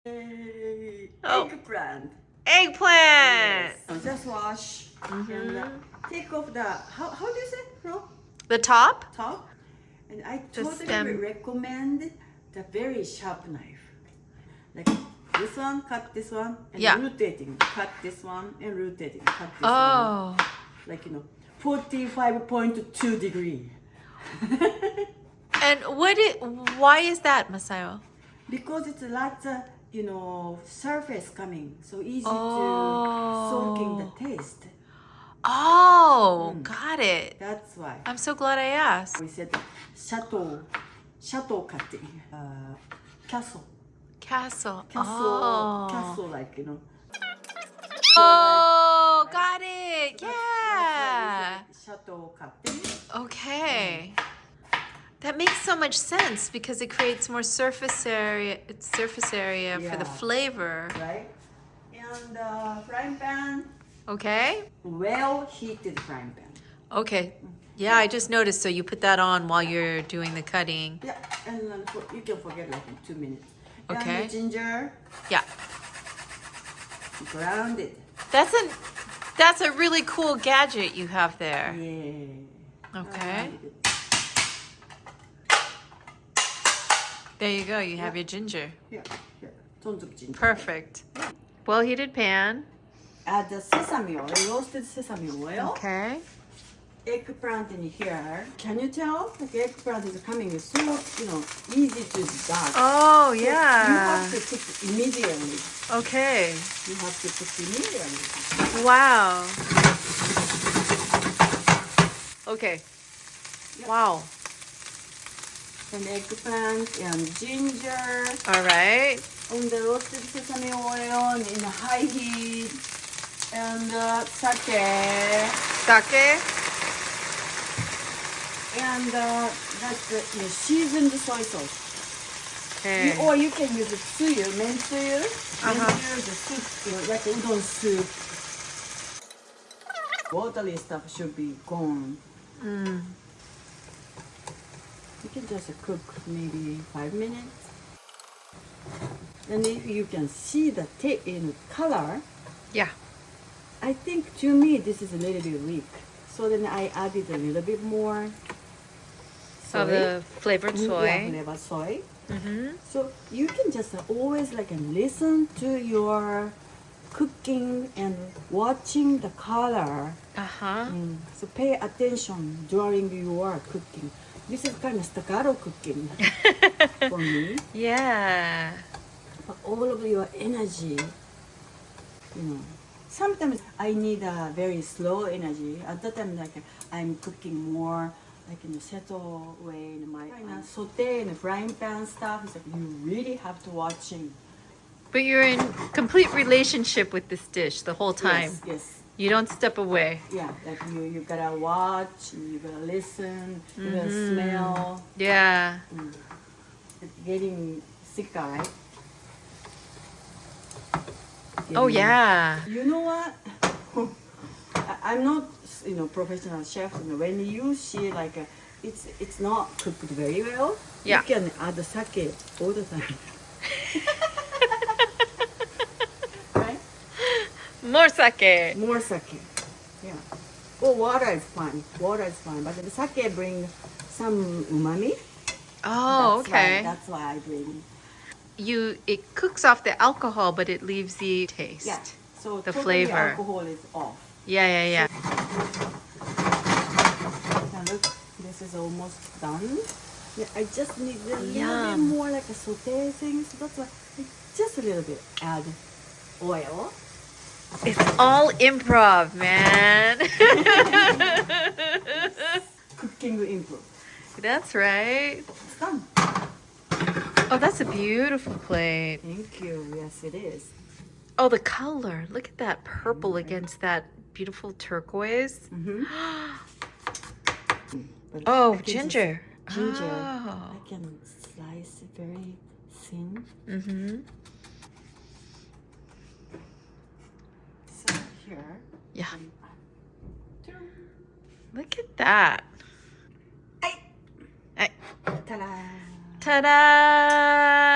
Yay. Oh. Eggplant. Eggplant. Yes. So just wash and take off the how do you say from The top? top? And I The totally stem. recommend the very sharp knife. Like this one, cut this one, and Yeah. rotating. Cut this one and rotating. Cut this one. Oh. Like 45.2 degree. And why is that, Masayo? Because it's lots of surface coming, so easy Oh. to soaking the taste. Oh, got it. That's why I'm so glad I asked. we said chateau cutting, castle, Castle. like Oh, got it. Yeah. Chateau cutting. Okay. That makes so much sense because it creates more surface area for the Yeah. flavor. Right? And frying pan, Okay? well heated frying pan. Okay. Yeah, I just noticed. So you put that on while you're doing the cutting. Yeah, and you can forget like in 2 minutes. Okay. And the ginger, Yeah. ground it. That's a really cool gadget you have there. Yeah. Okay. There you go. You have your ginger. Here, tons of ginger. Perfect. Well-heated pan. Add the sesame oil, roasted sesame oil. Okay. Eggplant in here. Can you tell? Like eggplant is coming so easy to dust. Oh, You yeah. have to put immediately. Okay. You have to put immediately. Wow. Okay. Yep. Wow. And eggplant and ginger All right. on the roasted sesame oil in a high heat. And sake. Sake. And that's the seasoned soy sauce. Okay. Or you can use the tsuyu, tsuyu, Uh-huh. the soup, like udon soup. Watery stuff should be gone. Mm. You can just cook maybe 5 minutes. And if you can see the color, Yeah. I think to me this is a little bit weak. So then I added a little bit more soy. Of the flavored Yeah, soy. flavored soy. Mm-hmm. So you can just always listen to your cooking and watching the color. Uh-huh. So pay attention during your cooking. This is kind of staccato cooking for me. Yeah. But all of your energy, Sometimes I need a very slow energy. At that time, I'm cooking more in a settle way in my saute and frying pan stuff. It's like you really have to watching. But you're in complete relationship with this dish the whole time. Yes. You don't step away. Yeah, like you gotta watch, you gotta listen, you gotta smell. Yeah. It's getting sick, right? Oh, yeah. You know what? I'm not, professional chef. When you see it's not cooked very well, Yeah. you can add sake all the time. Right? More sake. More sake. Yeah. Well, water is fine. But the sake brings some umami. Oh, okay. That's why I bring. It cooks off the alcohol, but it leaves the taste. Yeah. So The totally flavor. alcohol is off. Yeah. Now look, this is almost done. Yeah, I just need a little bit Yum. more like a saute thing. So that's why just a little bit add oil. It's all improv, man. Cooking improve. That's right. It's done. Oh, that's a beautiful plate. Thank you. Yes, it is. Oh, the color. Look at that purple against that beautiful turquoise. But Oh, I can ginger. just- ginger. Oh. I can slice it very thin. Mm-hmm. So here. Yeah. Hey. Look at that. Hey. はい。 Ta-da! ただー。 Ta-da!